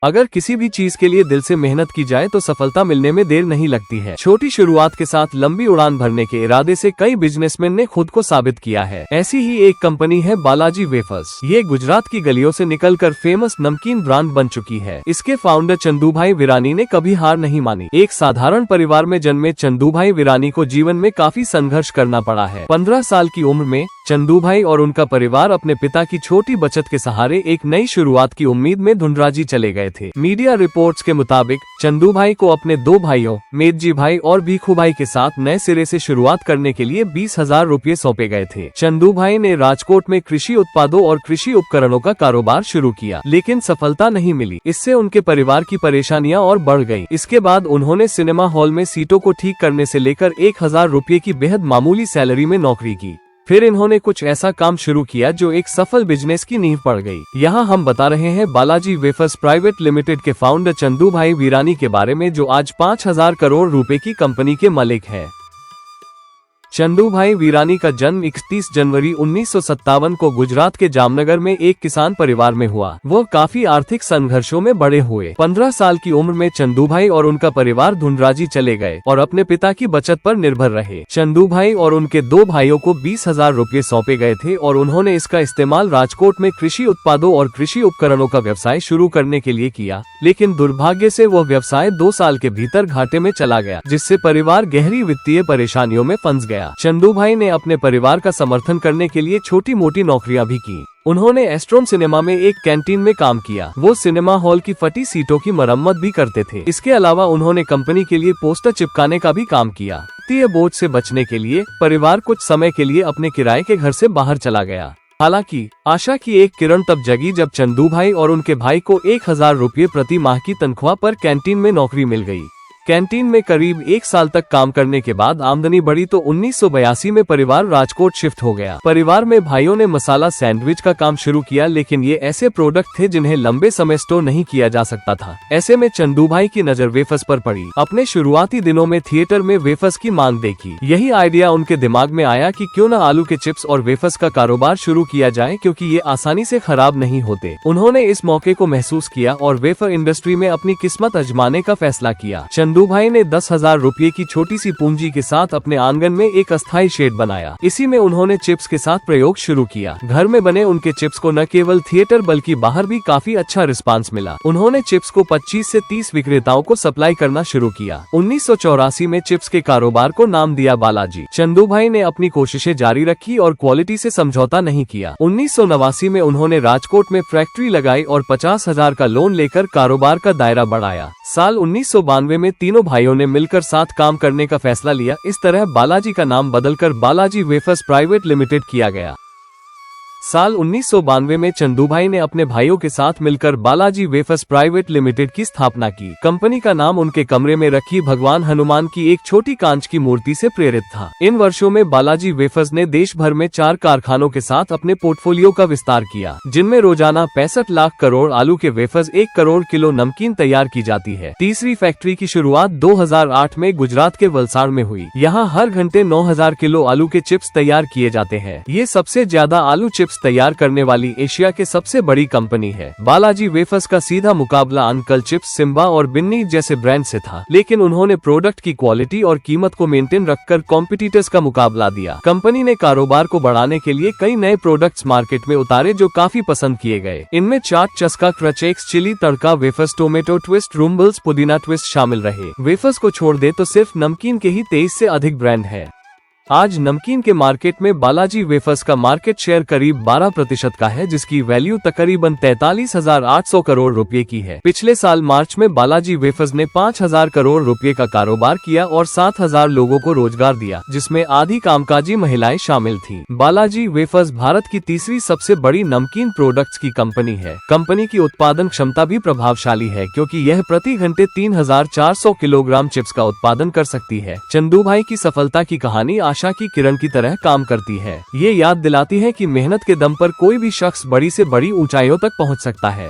अगर किसी भी चीज के लिए दिल से मेहनत की जाए तो सफलता मिलने में देर नहीं लगती है। छोटी शुरुआत के साथ लंबी उड़ान भरने के इरादे से कई बिजनेसमैन ने खुद को साबित किया है। ऐसी ही एक कंपनी है बालाजी वेफर्स। ये गुजरात की गलियों से निकलकर फेमस नमकीन ब्रांड बन चुकी है। इसके फाउंडर चंदूभाई विरानी ने कभी हार नहीं मानी। एक साधारण परिवार में जन्मे चंदूभाई विरानी को जीवन में काफी संघर्ष करना पड़ा है। 15 साल की उम्र में चंदूभाई और उनका परिवार अपने पिता की छोटी बचत के सहारे एक नई शुरुआत की उम्मीद में धुंधराजी चले गए थे। मीडिया रिपोर्ट्स के मुताबिक चंदूभाई को अपने 2 भाइयों मेदजी भाई और भीखू भाई के साथ नए सिरे से शुरुआत करने के लिए 20,000 रुपये सौंपे गए थे। चंदूभाई ने राजकोट में कृषि उत्पादों और कृषि उपकरणों का कारोबार शुरू किया, लेकिन सफलता नहीं मिली। इससे उनके परिवार की परेशानियां और बढ़ गयी। इसके बाद उन्होंने सिनेमा हॉल में सीटों को ठीक करने से लेकर 1,000 रुपये की बेहद मामूली सैलरी में नौकरी की। फिर इन्होंने कुछ ऐसा काम शुरू किया जो एक सफल बिजनेस की नींव पड़ गई। यहाँ हम बता रहे हैं बालाजी वेफर्स प्राइवेट लिमिटेड के फाउंडर चंदूभाई विरानी के बारे में, जो आज 5,000 करोड़ रुपए की कंपनी के मालिक हैं। चंदूभाई विरानी का जन्म 31 जनवरी 1957 को गुजरात के जामनगर में एक किसान परिवार में हुआ। वो काफी आर्थिक संघर्षों में बड़े हुए। 15 साल की उम्र में चंदूभाई और उनका परिवार धुंधराजी चले गए और अपने पिता की बचत पर निर्भर रहे। चंदूभाई और उनके 2 भाइयों को 20,000 रुपये सौंपे गए थे और उन्होंने इसका इस्तेमाल राजकोट में कृषि उत्पादों और कृषि उपकरणों का व्यवसाय शुरू करने के लिए किया, लेकिन दुर्भाग्य से वह व्यवसाय 2 साल के भीतर घाटे में चला गया, जिससे परिवार गहरी वित्तीय परेशानियों में फंस गया। चंदूभाई ने अपने परिवार का समर्थन करने के लिए छोटी मोटी नौकरियां भी की। उन्होंने एस्ट्रोम सिनेमा में एक कैंटीन में काम किया। वो सिनेमा हॉल की फटी सीटों की मरम्मत भी करते थे। इसके अलावा उन्होंने कंपनी के लिए पोस्टर चिपकाने का भी काम किया। वित्तीय बोझ से बचने के लिए परिवार कुछ समय के लिए अपने किराए के घर से बाहर चला गया। हालांकि आशा की एक किरण तब जगी जब चंदूभाई और उनके भाई को 1,000 रुपये प्रति माह की तनख्वाह पर कैंटीन में नौकरी मिल गई। कैंटीन में करीब 1 साल तक काम करने के बाद आमदनी बढ़ी तो 1982 में परिवार राजकोट शिफ्ट हो गया। परिवार में भाइयों ने मसाला सैंडविच का काम शुरू किया, लेकिन ये ऐसे प्रोडक्ट थे जिन्हें लंबे समय स्टोर नहीं किया जा सकता था। ऐसे में चंदूभाई की नजर वेफर्स पर पड़ी। अपने शुरुआती दिनों में थिएटर में वेफर्स की मांग देखी। यही आइडिया उनके दिमाग में आया कि क्यों न आलू के चिप्स और वेफर्स का कारोबार शुरू किया जाए, क्योंकि ये आसानी से खराब नहीं होते। उन्होंने इस मौके को महसूस किया और वेफर इंडस्ट्री में अपनी किस्मत आजमाने का फैसला किया। चंदूभाई ने 10,000 रुपये की छोटी सी पूंजी के साथ अपने आंगन में एक अस्थायी शेड बनाया। इसी में उन्होंने चिप्स के साथ प्रयोग शुरू किया। घर में बने उनके चिप्स को न केवल थिएटर बल्कि बाहर भी काफी अच्छा रिस्पांस मिला। उन्होंने चिप्स को 25 से 30 विक्रेताओं को सप्लाई करना शुरू किया। 1984 में चिप्स के कारोबार को नाम दिया बालाजी। चंदूभाई ने अपनी कोशिशें जारी रखी और क्वालिटी से समझौता नहीं किया। 1989 में उन्होंने राजकोट में फैक्ट्री लगाई और 50,000 का लोन लेकर कारोबार का दायरा बढ़ाया। साल 1992 में तीनों भाइयों ने मिलकर साथ काम करने का फैसला लिया। इस तरह बालाजी का नाम बदलकर बालाजी वेफर्स प्राइवेट लिमिटेड किया गया। साल 1992 में चंदूभाई ने अपने भाइयों के साथ मिलकर बालाजी वेफर्स प्राइवेट लिमिटेड की स्थापना की। कंपनी का नाम उनके कमरे में रखी भगवान हनुमान की एक छोटी कांच की मूर्ति से प्रेरित था। इन वर्षों में बालाजी वेफर्स ने देश भर में 4 कारखानों के साथ अपने पोर्टफोलियो का विस्तार किया, जिनमें रोजाना 65 लाख करोड़ आलू के वेफर्स 1 करोड़ किलो नमकीन तैयार की जाती है। तीसरी फैक्ट्री की शुरुआत 2008 में गुजरात के वलसाड़ में हुई। यहाँ हर घंटे 9,000 किलो आलू के चिप्स तैयार किए जाते हैं। ये सबसे ज्यादा आलू चिप्स तैयार करने वाली एशिया के सबसे बड़ी कंपनी है। बालाजी वेफर्स का सीधा मुकाबला अंकल चिप्स, सिम्बा और बिन्नी जैसे ब्रांड से था, लेकिन उन्होंने प्रोडक्ट की क्वालिटी और कीमत को मेंटेन रखकर कॉम्पिटिटर्स का मुकाबला दिया। कंपनी ने कारोबार को बढ़ाने के लिए कई नए प्रोडक्ट्स मार्केट में उतारे जो काफी पसंद किए गए। इनमें चाट, चस्का, क्रचेक्स, चिली तड़का वेफर्स, टोमेटो ट्विस्ट, रूम्बल्स, पुदीना ट्विस्ट शामिल रहे। वेफर्स को छोड़ दे तो सिर्फ नमकीन के ही 23 से अधिक ब्रांड है। आज नमकीन के मार्केट में बालाजी वेफर्स का मार्केट शेयर करीब 12% का है, जिसकी वैल्यू तकरीबन 43,800 करोड़ रुपए की है। पिछले साल मार्च में बालाजी वेफर्स ने 5,000 करोड़ रुपए का कारोबार किया और 7,000 लोगों को रोजगार दिया, जिसमें आधी कामकाजी महिलाएं शामिल थीं। बालाजी वेफर्स भारत की तीसरी सबसे बड़ी नमकीन प्रोडक्ट्स की कंपनी है। कंपनी की उत्पादन क्षमता भी प्रभावशाली है, क्योंकि यह प्रति घंटे 3,400 किलोग्राम चिप्स का उत्पादन कर सकती है। चंदूभाई की सफलता की कहानी आशा की किरण की तरह काम करती है। ये याद दिलाती है कि मेहनत के दम पर कोई भी शख्स बड़ी से बड़ी ऊंचाइयों तक पहुंच सकता है।